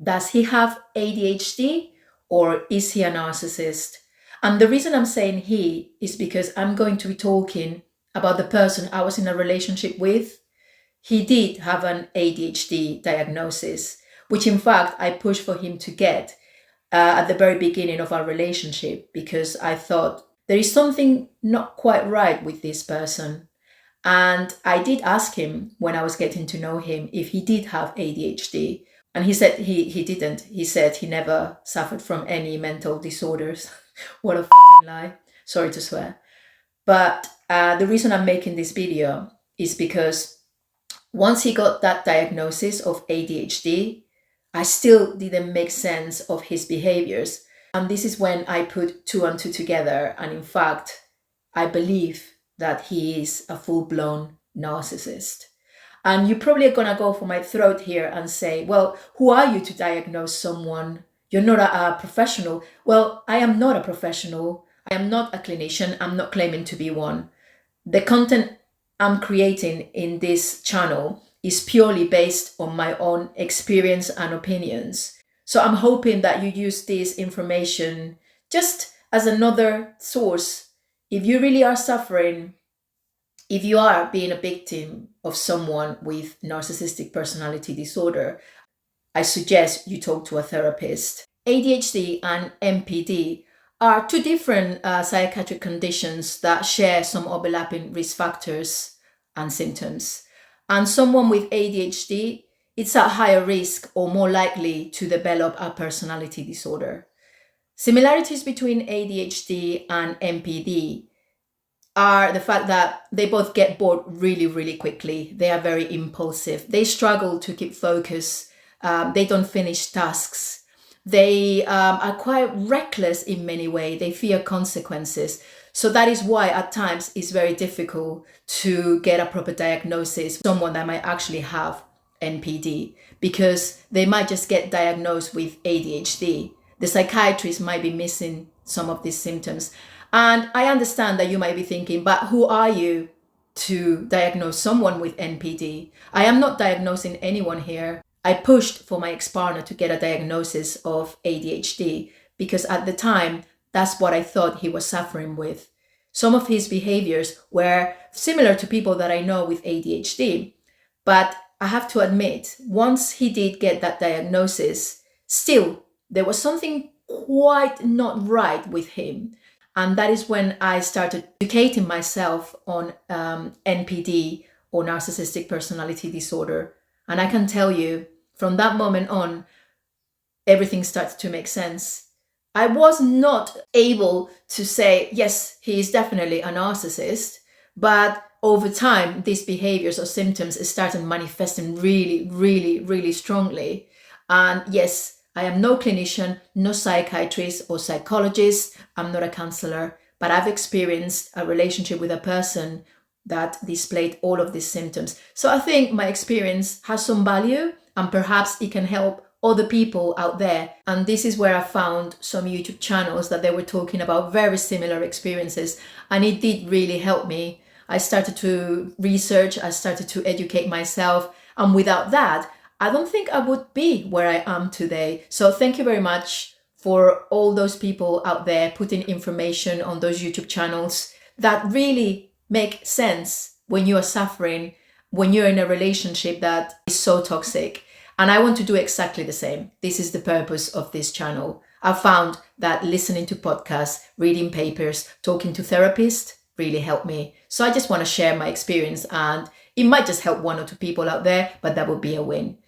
Does he have ADHD or is he a narcissist? And the reason I'm saying he is because I'm going to be talking about the person I was in a relationship with. He did have an ADHD diagnosis, which in fact I pushed for him to get at the very beginning of our relationship because I thought there is something not quite right with this person. And I did ask him when I was getting to know him if he did have ADHD. And he said he didn't. He said he never suffered from any mental disorders. What a fucking lie. Sorry to swear. But the reason I'm making this video is because once he got that diagnosis of ADHD, I still didn't make sense of his behaviors. And this is when I put two and two together. And in fact, I believe that he is a full-blown narcissist. And you probably are going to go for my throat here and say, well, who are you to diagnose someone? You're not a professional. Well, I am not a professional. I am not a clinician. I'm not claiming to be one. The content I'm creating in this channel is purely based on my own experience and opinions. So I'm hoping that you use this information just as another source. If you really are suffering, if you are being a victim of someone with narcissistic personality disorder, I suggest you talk to a therapist. ADHD and NPD are two different psychiatric conditions that share some overlapping risk factors and symptoms. And someone with ADHD, it's at higher risk or more likely to develop a personality disorder. Similarities between ADHD and NPD are the fact that they both get bored really, really quickly. They are very impulsive. They struggle to keep focus. They don't finish tasks. They are quite reckless in many ways. They fear consequences. So that is why at times it's very difficult to get a proper diagnosis, someone that might actually have NPD, because they might just get diagnosed with ADHD. The psychiatrist might be missing some of these symptoms. And I understand that you might be thinking, but who are you to diagnose someone with NPD? I am not diagnosing anyone here. I pushed for my ex-partner to get a diagnosis of ADHD because at the time, that's what I thought he was suffering with. Some of his behaviors were similar to people that I know with ADHD. But I have to admit, once he did get that diagnosis, still, there was something quite not right with him. And that is when I started educating myself on NPD or narcissistic personality disorder. And I can tell you, from that moment on, everything started to make sense. I was not able to say, yes, he is definitely a narcissist, but over time, these behaviors or symptoms started manifesting really, really, really strongly. And yes, I am no clinician, no psychiatrist or psychologist. I'm not a counselor, but I've experienced a relationship with a person that displayed all of these symptoms. So I think my experience has some value and perhaps it can help other people out there. And this is where I found some YouTube channels that they were talking about very similar experiences. And it did really help me. I started to research, I started to educate myself. And without that, I don't think I would be where I am today. So thank you very much for all those people out there putting information on those YouTube channels that really make sense when you are suffering, when you're in a relationship that is so toxic. And I want to do exactly the same. This is the purpose of this channel. I found that listening to podcasts, reading papers, talking to therapists really helped me. So I just want to share my experience, and it might just help one or two people out there, but that would be a win.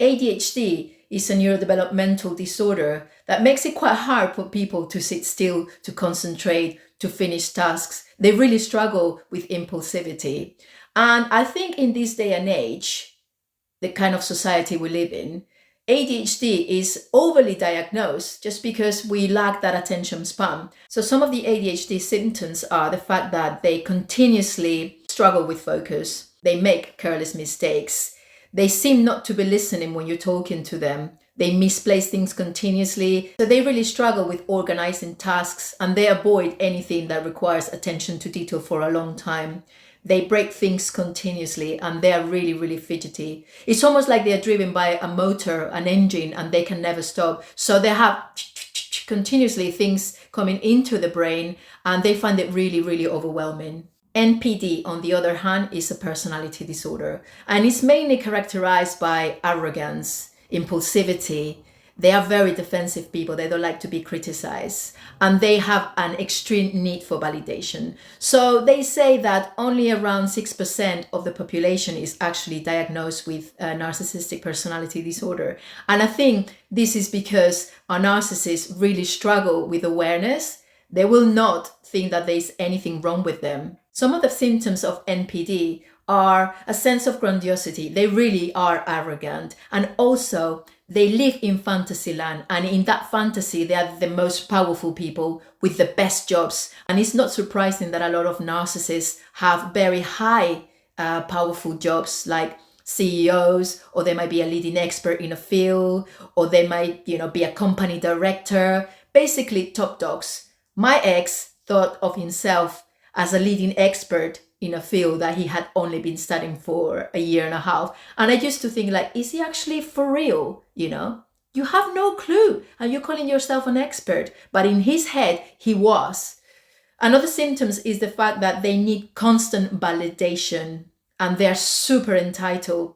ADHD is a neurodevelopmental disorder that makes it quite hard for people to sit still, to concentrate, to finish tasks. They really struggle with impulsivity. And I think in this day and age, the kind of society we live in, ADHD is overly diagnosed just because we lack that attention span. So some of the ADHD symptoms are the fact that they continuously struggle with focus. They make careless mistakes. They seem not to be listening when you're talking to them. They misplace things continuously. So they really struggle with organizing tasks and they avoid anything that requires attention to detail for a long time. They break things continuously and they are really, really fidgety. It's almost like they're driven by a motor, an engine, and they can never stop. So they have continuously things coming into the brain and they find it really, really overwhelming. NPD, on the other hand, is a personality disorder and it's mainly characterized by arrogance, impulsivity. They are very defensive people. They don't like to be criticized and they have an extreme need for validation. So they say that only around 6% of the population is actually diagnosed with a narcissistic personality disorder. And I think this is because our narcissists really struggle with awareness. They will not think that there's anything wrong with them. Some of the symptoms of NPD are a sense of grandiosity. They really are arrogant. And also, they live in fantasy land. And in that fantasy, they are the most powerful people with the best jobs. And it's not surprising that a lot of narcissists have very high, powerful jobs like CEOs, or they might be a leading expert in a field, or they might, be a company director, basically top dogs. My ex thought of himself as a leading expert in a field that he had only been studying for a year and a half. And I used to think like, is he actually for real? You have no clue and you're calling yourself an expert. But in his head, he was. Another symptoms is the fact that they need constant validation and they're super entitled.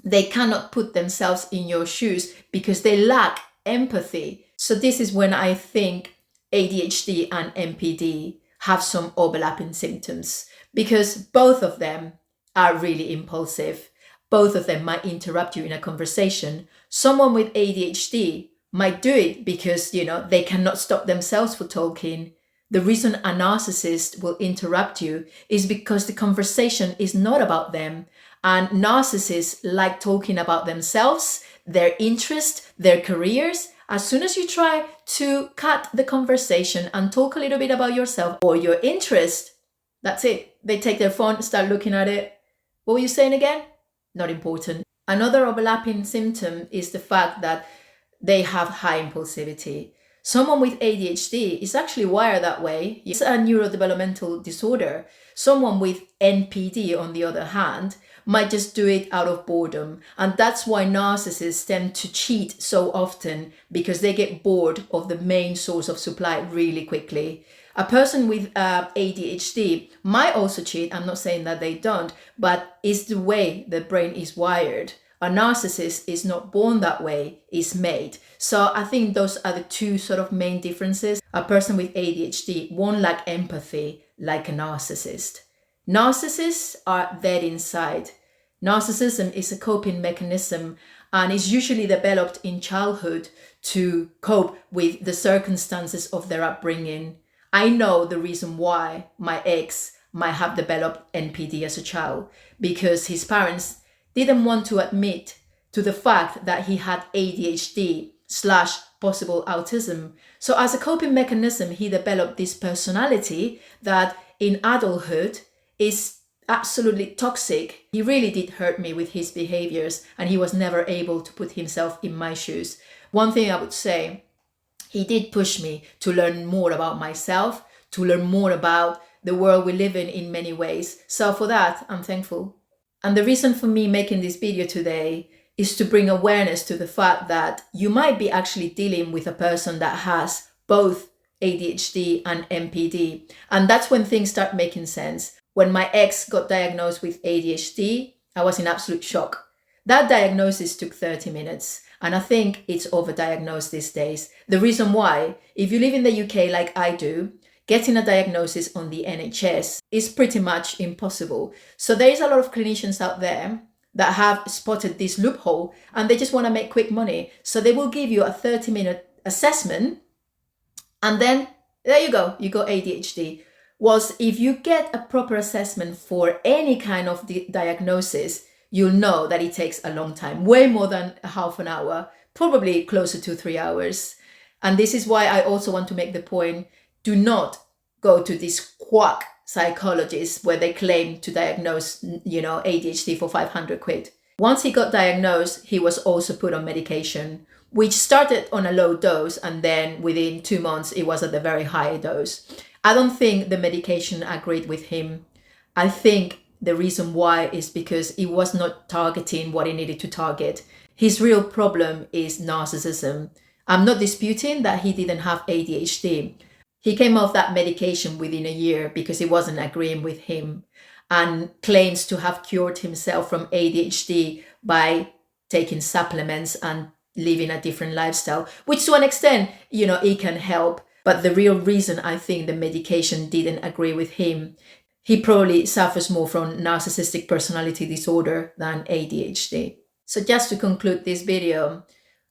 They cannot put themselves in your shoes because they lack empathy. So this is when I think ADHD and NPD have some overlapping symptoms because both of them are really impulsive. Both of them might interrupt you in a conversation. Someone with ADHD might do it because, they cannot stop themselves for talking. The reason a narcissist will interrupt you is because the conversation is not about them. And narcissists like talking about themselves, their interests, their careers. As soon as you try to cut the conversation and talk a little bit about yourself or your interest, that's it. They take their phone, start looking at it. What were you saying again? Not important. Another overlapping symptom is the fact that they have high impulsivity. Someone with ADHD is actually wired that way. It's a neurodevelopmental disorder. Someone with NPD, on the other hand, might just do it out of boredom. And that's why narcissists tend to cheat so often because they get bored of the main source of supply really quickly. A person with ADHD might also cheat. I'm not saying that they don't, but it's the way the brain is wired. A narcissist is not born that way, it's made. So I think those are the two sort of main differences. A person with ADHD won't lack empathy like a narcissist. Narcissists are dead inside. Narcissism is a coping mechanism and is usually developed in childhood to cope with the circumstances of their upbringing. I know the reason why my ex might have developed NPD as a child, because his parents didn't want to admit to the fact that he had ADHD / possible autism. So as a coping mechanism, he developed this personality that in adulthood is absolutely toxic. He really did hurt me with his behaviors and he was never able to put himself in my shoes. One thing I would say, he did push me to learn more about myself, to learn more about the world we live in many ways. So for that, I'm thankful. And the reason for me making this video today is to bring awareness to the fact that you might be actually dealing with a person that has both ADHD and NPD. And that's when things start making sense. When my ex got diagnosed with ADHD, I was in absolute shock. That diagnosis took 30 minutes. And I think it's overdiagnosed these days. The reason why, if you live in the UK like I do, getting a diagnosis on the NHS is pretty much impossible. So there is a lot of clinicians out there that have spotted this loophole and they just want to make quick money. So they will give you a 30-minute assessment and then there you go, you got ADHD. Whilst if you get a proper assessment for any kind of diagnosis, you'll know that it takes a long time, way more than a half an hour, probably closer to 3 hours. And this is why I also want to make the point, do not go to these quack psychologists where they claim to diagnose, ADHD for 500 quid. Once he got diagnosed, he was also put on medication, which started on a low dose. And then within 2 months, it was at a very high dose. I don't think the medication agreed with him. I think the reason why is because he was not targeting what he needed to target. His real problem is narcissism. I'm not disputing that he didn't have ADHD. He came off that medication within a year because it wasn't agreeing with him, and claims to have cured himself from ADHD by taking supplements and living a different lifestyle, which to an extent, it can help. But the real reason I think the medication didn't agree with him, he probably suffers more from narcissistic personality disorder than ADHD. So just to conclude this video,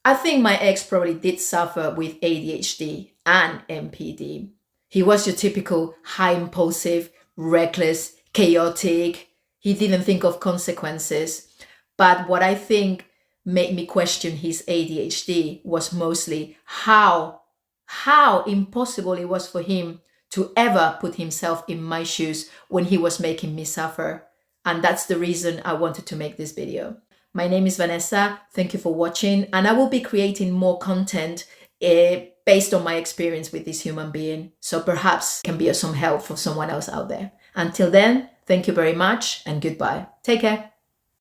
I think my ex probably did suffer with ADHD and MPD. He was your typical high impulsive, reckless, chaotic. He didn't think of consequences. But what I think made me question his ADHD was mostly how impossible it was for him to ever put himself in my shoes when he was making me suffer. And that's the reason I wanted to make this video. My name is Vanessa. Thank you for watching. And I will be creating more content based on my experience with this human being. So perhaps it can be of some help for someone else out there. Until then, thank you very much and goodbye. Take care.